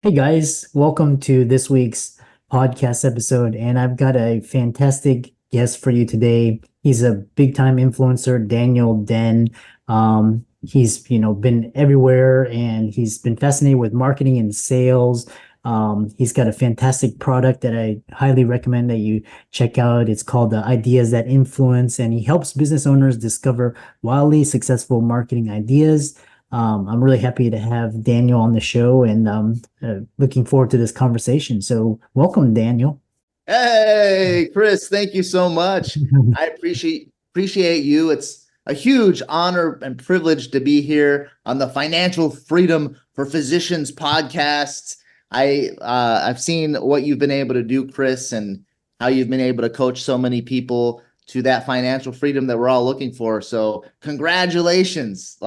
Hey guys, welcome to this week's podcast episode. And I've got a fantastic guest for you today. He's a big time influencer, Daniel Den. He's been everywhere and he's been fascinated with marketing and sales. He's got a fantastic product that I highly recommend that you check out. It's called the Ideas That Influence, and he helps business owners discover wildly successful marketing ideas. I'm really happy to have Daniel on the show and looking forward to this conversation. So, welcome, Daniel. Hey, Chris, thank you so much. I appreciate you. It's a huge honor and privilege to be here on the Financial Freedom for Physicians podcast. I've seen what you've been able to do, Chris, and how you've been able to coach so many people to that financial freedom that we're all looking for. So, congratulations.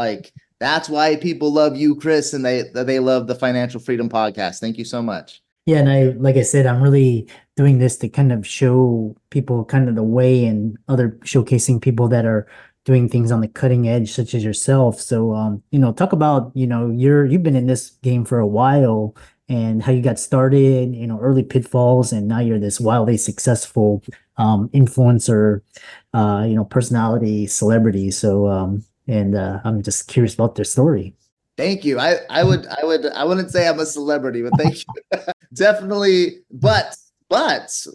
That's why people love you, Chris, and they love the Financial Freedom podcast. Thank you so much. Yeah, and like I said, I'm really doing this to kind of show people kind of the way and other showcasing people that are doing things on the cutting edge, such as yourself. So, talk about, you've been in this game for a while and how you got started, early pitfalls, and now you're this wildly successful influencer, personality, celebrity. So, I'm just curious about their story. Thank you. I wouldn't say I'm a celebrity, but thank you. Definitely. But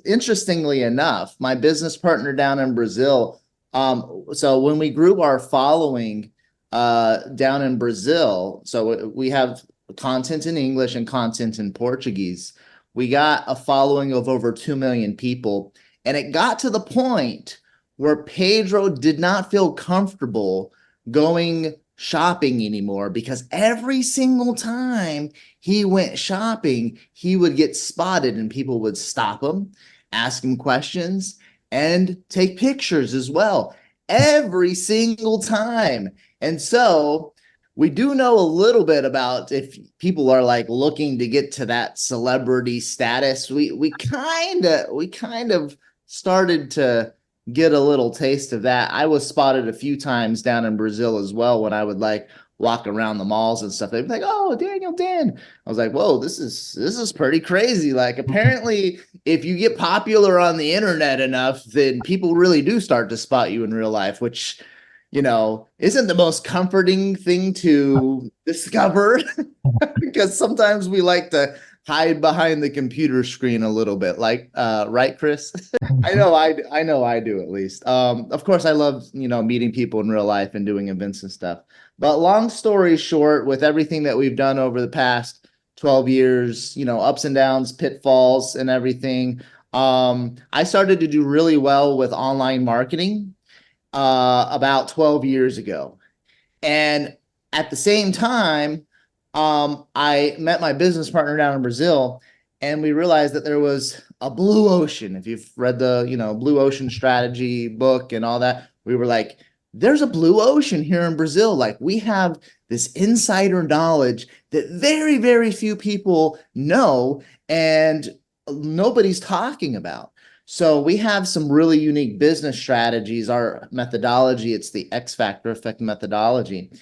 interestingly enough, my business partner down in Brazil, so when we grew our following down in Brazil, so we have content in English and content in Portuguese. We got a following of over 2 million people. And it got to the point where Pedro did not feel comfortable going shopping anymore because every single time he went shopping, he would get spotted and people would stop him, ask him questions, and take pictures as well every single time. And so we do know a little bit about if people are like looking to get to that celebrity status. We kind of started to get a little taste of that. I was spotted a few times down in Brazil as well when I would like walk around the malls and stuff. They'd be like, "Oh, Daniel Dan." I was like, "Whoa, this is pretty crazy." Like apparently if you get popular on the internet enough, then people really do start to spot you in real life, which isn't the most comforting thing to discover because sometimes we like to hide behind the computer screen a little bit. Right, Chris? I know I do at least. Of course I love, meeting people in real life and doing events and stuff. But long story short, with everything that we've done over the past 12 years, ups and downs, pitfalls and everything, I started to do really well with online marketing about 12 years ago. And at the same time, I met my business partner down in Brazil, and we realized that there was a blue ocean. If you've read the, blue ocean strategy book and all that, we were like, there's a blue ocean here in Brazil. Like we have this insider knowledge that very, very few people know and nobody's talking about. So we have some really unique business strategies. Our methodology, it's the X Factor Effect methodology.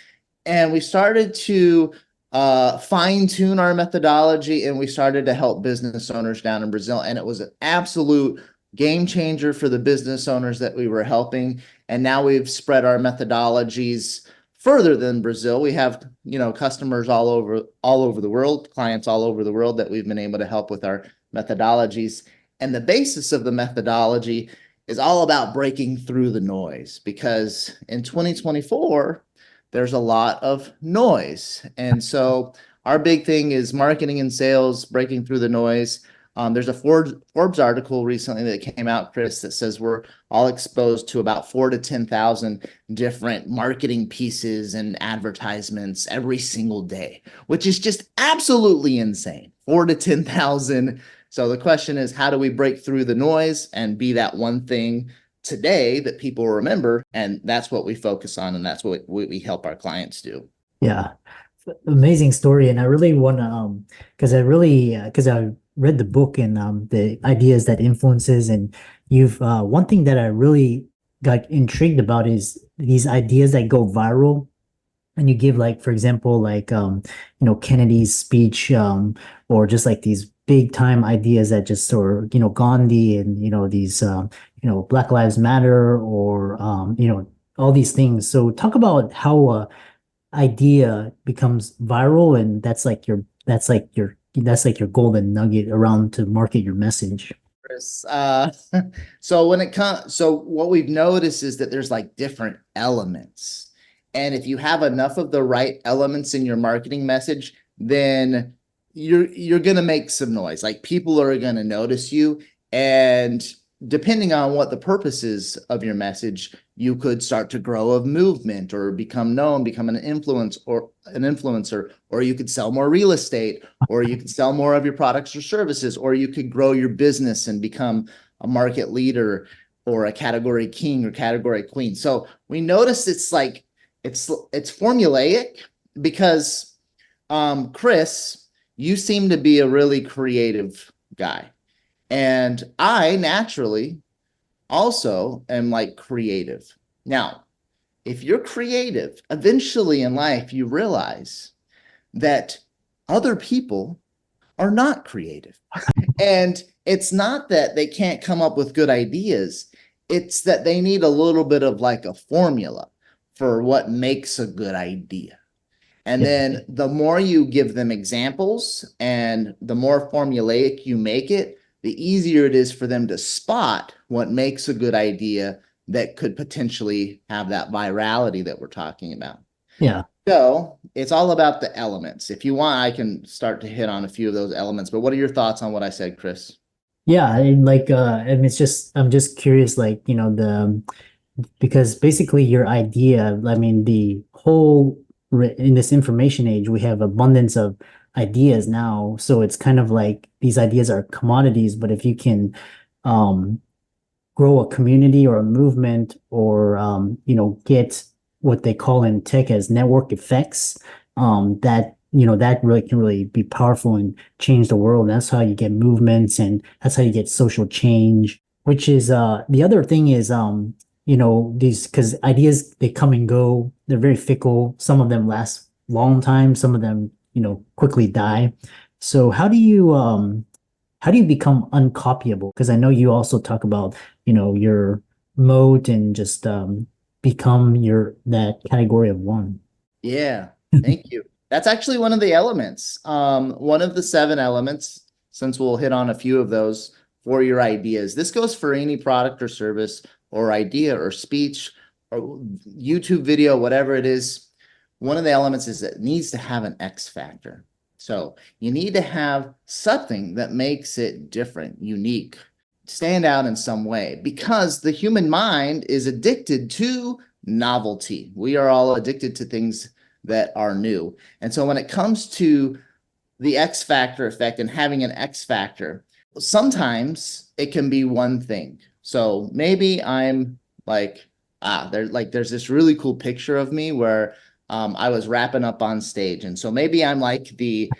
And we started to fine tune our methodology and we started to help business owners down in Brazil. And it was an absolute game changer for the business owners that we were helping. And now we've spread our methodologies further than Brazil. We have, customers all over the world, clients all over the world that we've been able to help with our methodologies. And the basis of the methodology is all about breaking through the noise because in 2024, there's a lot of noise. And so our big thing is marketing and sales, breaking through the noise. There's a Forbes article recently that came out, Chris, that says we're all exposed to about 4 to 10,000 different marketing pieces and advertisements every single day, which is just absolutely insane. 4 to 10,000. So the question is, how do we break through the noise and be that one thing today that people remember? And that's what we focus on, and that's what we help our clients do. Yeah, amazing story. And I really want to, because I read the book and the ideas that influences, and you've, one thing that I really got intrigued about is these ideas that go viral. and you give like, for example, like Kennedy's speech, or just like these big time ideas that just sort of, Gandhi and these Black Lives Matter, or all these things. So talk about how idea becomes viral, and that's like your golden nugget around to market your message. Chris. So what we've noticed is that there's like different elements. And if you have enough of the right elements in your marketing message, then you're gonna make some noise. Like people are gonna notice you. And depending on what the purpose is of your message, you could start to grow a movement or become known, become an influencer, or you could sell more real estate, or you could sell more of your products or services, or you could grow your business and become a market leader or a category king or category queen. So we notice it's like it's formulaic because Chris, you seem to be a really creative guy. And I naturally also am like creative. Now, if you're creative, eventually in life you realize that other people are not creative. And it's not that they can't come up with good ideas, it's that they need a little bit of like a formula for what makes a good idea. And Yeah. then the more you give them examples and the more formulaic you make it, the easier it is for them to spot what makes a good idea that could potentially have that virality that we're talking about. Yeah. So it's all about the elements. If you want, I can start to hit on a few of those elements. But what are your thoughts on what I said, Chris? Yeah, and like and I'm just curious, like, because basically your idea, I mean, the whole in this information age, we have abundance of ideas now. So it's kind of like these ideas are commodities, but if you can um grow a community or a movement, or get what they call in tech as network effects, that really can really be powerful and change the world. And that's how you get movements, and that's how you get social change. Which is the other thing is these, because ideas, they come and go, they're very fickle. Some of them last long time, some of them quickly die. So how do you become uncopyable? Because I know you also talk about, your moat, and just become that category of one. Yeah, thank you. That's actually one of the elements. One of the 7 elements, since we'll hit on a few of those for your ideas. This goes for any product or service or idea or speech or YouTube video, whatever it is. One of the elements is that it needs to have an X factor. So you need to have something that makes it different, unique, stand out in some way, because the human mind is addicted to novelty. We are all addicted to things that are new. And so when it comes to the X factor effect and having an X factor, sometimes it can be one thing. So maybe I'm like, there's this really cool picture of me where I was rapping up on stage. And so maybe I'm like the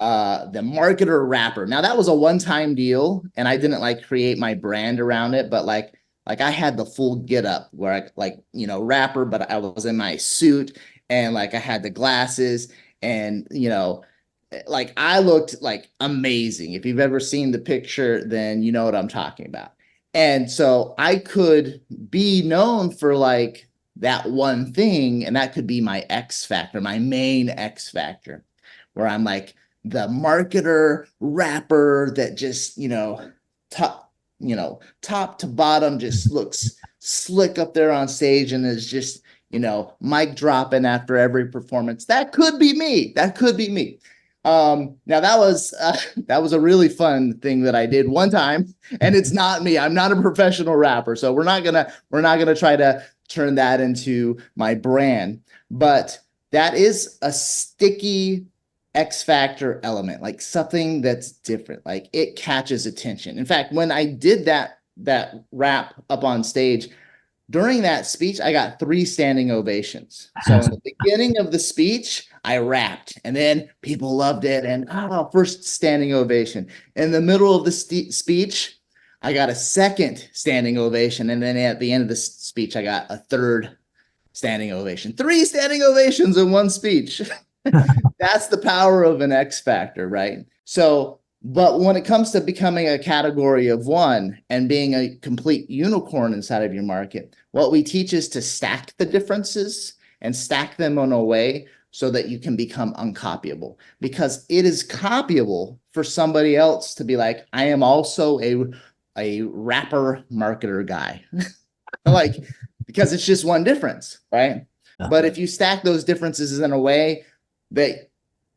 marketer rapper. Now that was a one-time deal, and I didn't like create my brand around it, but like I had the full get up where I like, rapper, but I was in my suit, and like I had the glasses, and like I looked like amazing. If you've ever seen the picture, then you know what I'm talking about. And so I could be known for like that one thing, and that could be my X factor, my main X factor, where I'm like the marketer rapper that just, top, top to bottom just looks slick up there on stage and is just, mic dropping after every performance. That could be me. That could be me. Now that was a really fun thing that I did one time, and it's not me. I'm not a professional rapper, so we're not gonna try to turn that into my brand. But that is a sticky X factor element, like something that's different, like it catches attention. In fact, when I did that rap up on stage, during that speech, I got 3 standing ovations. So in the beginning of the speech, I rapped, and then people loved it, and first standing ovation. In the middle of the speech, I got a second standing ovation, and then at the end of the speech, I got a third standing ovation, 3 standing ovations in one speech. That's the power of an X factor, right? So, but when it comes to becoming a category of one and being a complete unicorn inside of your market, what we teach is to stack the differences and stack them in a way so that you can become uncopyable, because it is copyable for somebody else to be like, I am also a rapper marketer guy. Like, because it's just one difference, right? Yeah. But if you stack those differences in a way that,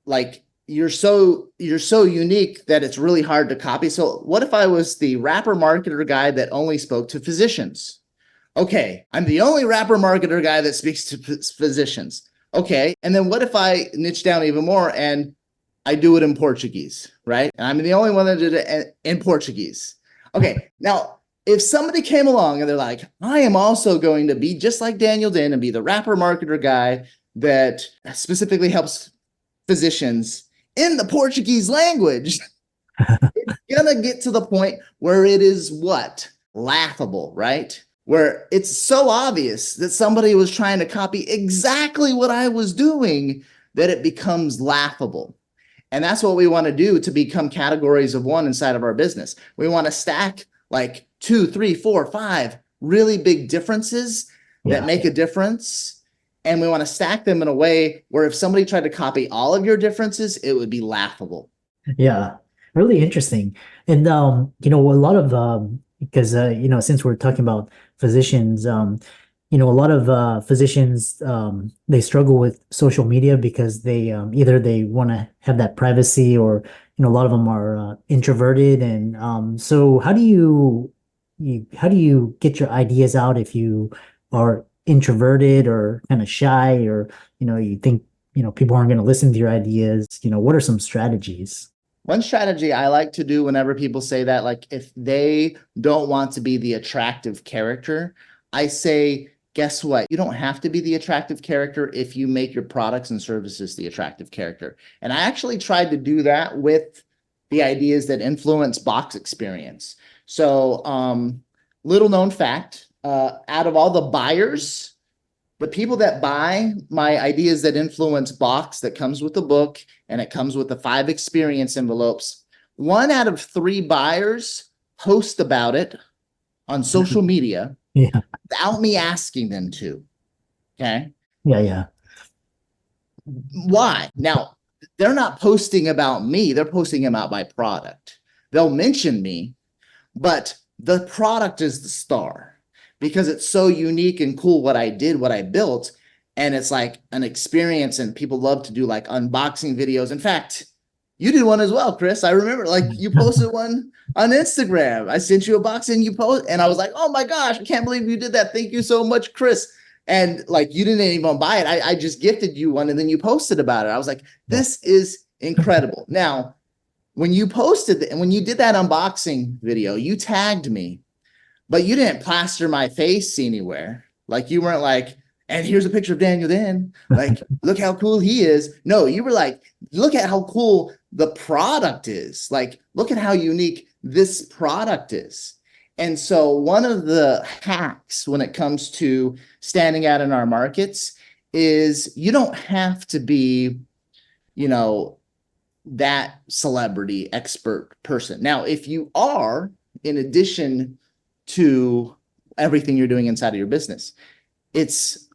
like, you're so unique that it's really hard to copy. So what if I was the rapper marketer guy that only spoke to physicians? Okay, I'm the only rapper marketer guy that speaks to physicians. Okay, and then what if I niche down even more and I do it in Portuguese, right? And I'm the only one that did it in Portuguese. Okay, now if somebody came along and they're like, I am also going to be just like Daniel Den and be the rapper marketer guy that specifically helps physicians in the Portuguese language, it's gonna get to the point where it is what? Laughable, right? Where it's so obvious that somebody was trying to copy exactly what I was doing that it becomes laughable. And that's what we want to do to become categories of one inside of our business. We want to stack like 2, 3, 4, 5 really big differences that make a difference. And we want to stack them in a way where if somebody tried to copy all of your differences, it would be laughable. Yeah, really interesting. And a lot of because since we're talking about physicians, a lot of physicians they struggle with social media because they either they want to have that privacy, or a lot of them are introverted. And so how do you get your ideas out if you are introverted or kind of shy, or you think people aren't going to listen to your ideas? What are some strategies? One strategy I like to do whenever people say that, like if they don't want to be the attractive character, I say, guess what? You don't have to be the attractive character if you make your products and services the attractive character. And I actually tried to do that with the ideas that influence box experience. So, little known fact, out of all the buyers, the people that buy my ideas that influence box that comes with the book and it comes with the 5 experience envelopes, 1 out of 3 buyers post about it on social media Yeah, without me asking them to. Okay. yeah. Why? Now, they're not posting about me, they're posting about my product. They'll mention me, but the product is the star because it's so unique and cool what I did, what I built. And it's like an experience, and people love to do like unboxing videos. In fact, you did one as well, Chris. I remember like you posted one on Instagram. I sent you a box and you post, and I was like, oh my gosh, I can't believe you did that. Thank you so much, Chris. And like you didn't even buy it. I just gifted you one and then you posted about it. I was like, this is incredible. Now, when you posted and when you did that unboxing video, you tagged me, but you didn't plaster my face anywhere. Like you weren't like, and here's a picture of Daniel Den. Like, look how cool he is. No, you were like, look at how cool the product is. Like, look at how unique this product is. And so one of the hacks when it comes to standing out in our markets is you don't have to be, that celebrity expert person. Now, if you are, in addition to everything you're doing inside of your business, it's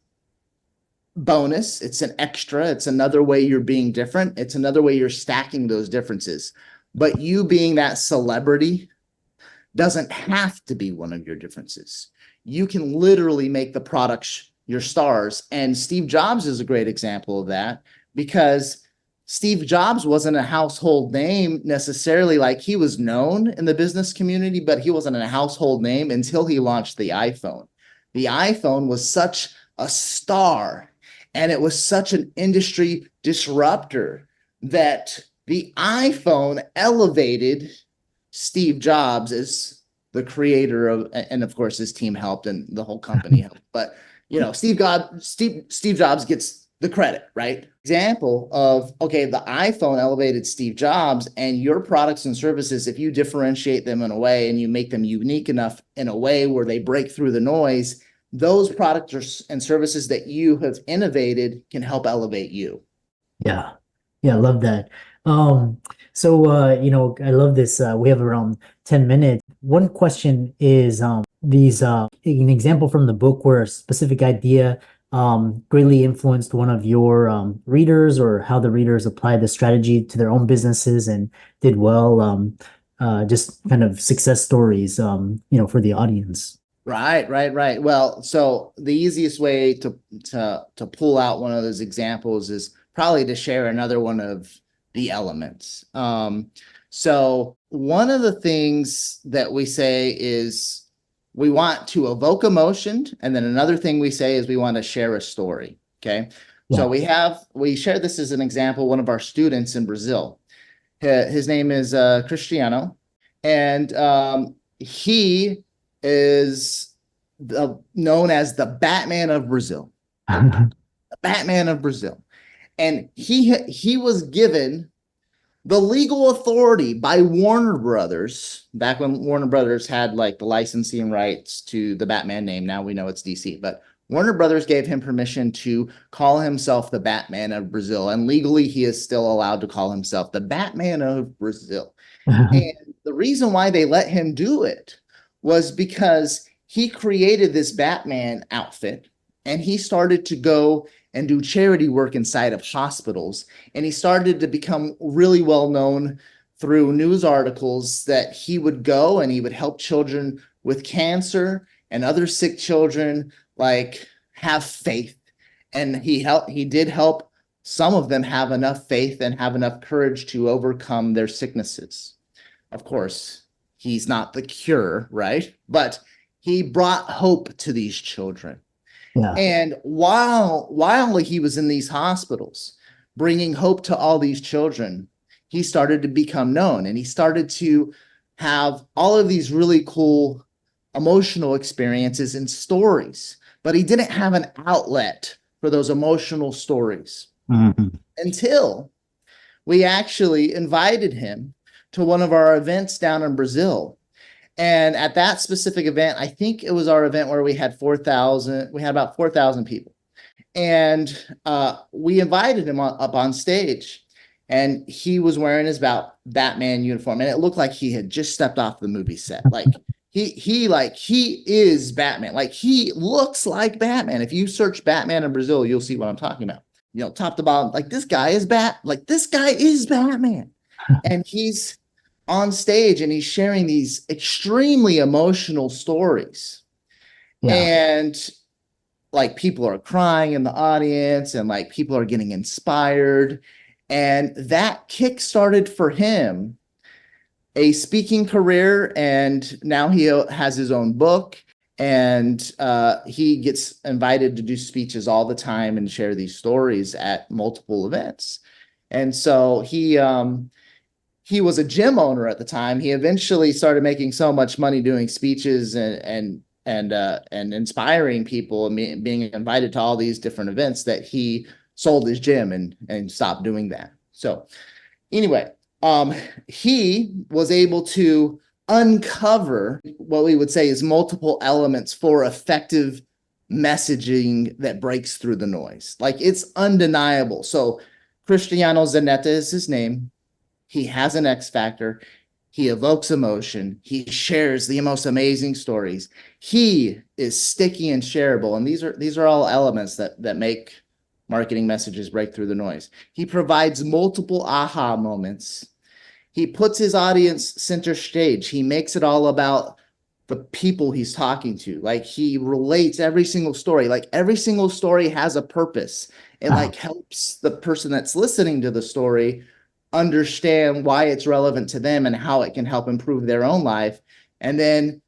bonus, it's an extra, it's another way you're being different, it's another way you're stacking those differences. But you being that celebrity doesn't have to be one of your differences. You can literally make the products your stars. And Steve Jobs is a great example of that, because Steve Jobs wasn't a household name necessarily. Like, he was known in the business community, but he wasn't a household name until he launched the iPhone. The iPhone was such a star and it was such an industry disruptor that the iPhone elevated Steve Jobs as the creator of, and of course his team helped and the whole company helped. But Steve Jobs gets the credit, right? Example of, okay, the iPhone elevated Steve Jobs, and your products and services, if you differentiate them in a way and you make them unique enough in a way where they break through the noise, those products and services that you have innovated can help elevate you. Yeah. Yeah, I love that. So I love this. We have around 10 minutes. One question is these an example from the book where a specific idea greatly influenced one of your readers, or how the readers applied the strategy to their own businesses and did well. Just kind of success stories for the audience. Right. Well, so the easiest way to pull out one of those examples is probably to share another one of the elements. So one of the things that we say is we want to evoke emotion, and then another thing we say is we want to share a story. Okay. So we share this as an example, one of our students in Brazil. His name is Cristiano, and he is known as the Batman of Brazil. The Batman of Brazil. And he was given the legal authority by Warner Brothers, back when Warner Brothers had like the licensing rights to the Batman name. Now we know it's DC, but Warner Brothers gave him permission to call himself the Batman of Brazil. And legally, he is still allowed to call himself the Batman of Brazil. And the reason why they let him do it was because he created this Batman outfit, and he started to go and do charity work inside of hospitals. And he started to become really well known through news articles that he would go and he would help children with cancer and other sick children like have faith. And he did help some of them have enough faith and have enough courage to overcome their sicknesses. Of course, he's not the cure, right? But he brought hope to these children. Yeah. And while he was in these hospitals, bringing hope to all these children, he started to become known, and he started to have all of these really cool emotional experiences and stories, but he didn't have an outlet for those emotional stories until we actually invited him to one of our events down in Brazil. And at that specific event, I think it was our event where we had about 4,000 people. And we invited him up on stage, and he was wearing his Batman uniform, and it looked like he had just stepped off the movie set. Like he is Batman. Like he looks like Batman. If you search Batman in Brazil, you'll see what I'm talking about. Top to bottom, like this guy is Batman. And he's on stage and he's sharing these extremely emotional stories. Yeah. And like people are crying in the audience, and like people are getting inspired. And that kick-started for him a speaking career. And now he has his own book, and he gets invited to do speeches all the time and share these stories at multiple events. And so he was a gym owner at the time. He eventually started making so much money doing speeches and inspiring people and being invited to all these different events that he sold his gym and stopped doing that. So anyway, he was able to uncover what we would say is multiple elements for effective messaging that breaks through the noise. Like it's undeniable. So Cristiano Zanetta is his name. He has an X factor. He evokes emotion. He shares the most amazing stories. He is sticky and shareable. And these are all elements that make marketing messages break through the noise. He provides multiple aha moments. He puts his audience center stage. He makes it all about the people he's talking to. Like he relates every single story. Like every single story has a purpose. It like helps the person that's listening to the story understand why it's relevant to them and how it can help improve their own life. And then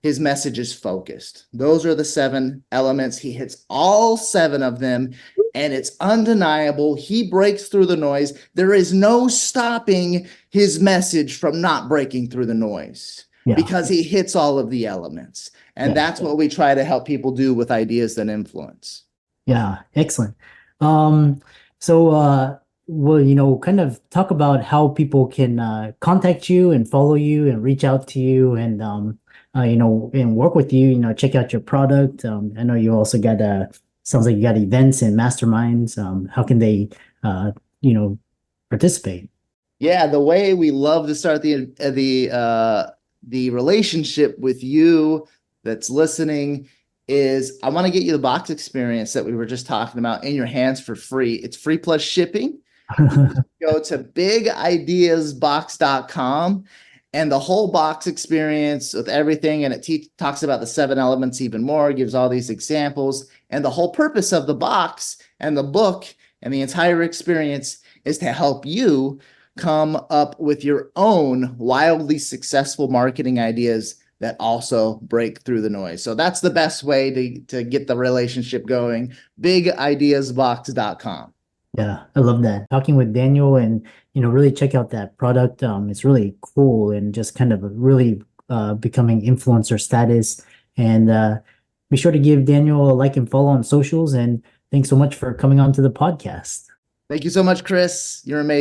his message is focused. Those are the 7 elements. He hits all 7 of them, and it's undeniable. He breaks through the noise. There is no stopping his message from not breaking through the noise because he hits all of the elements. And that's what we try to help people do with ideas that influence. Yeah, excellent. Well, kind of talk about how people can contact you and follow you and reach out to you and and work with you, check out your product. I know you also got sounds like you got events and masterminds. How can they, uh, you know, participate? Yeah, the way we love to start the relationship with you that's listening is I want to get you the box experience that we were just talking about in your hands for free. It's free plus shipping. Go to bigideasbox.com and the whole box experience with everything. And it talks about the 7 elements even more, gives all these examples. And the whole purpose of the box and the book and the entire experience is to help you come up with your own wildly successful marketing ideas that also break through the noise. So that's the best way to get the relationship going. bigideasbox.com. Yeah, I love that. Talking with Daniel and, really check out that product. It's really cool and just kind of really becoming influencer status. And be sure to give Daniel a like and follow on socials. And thanks so much for coming on to the podcast. Thank you so much, Chris. You're amazing.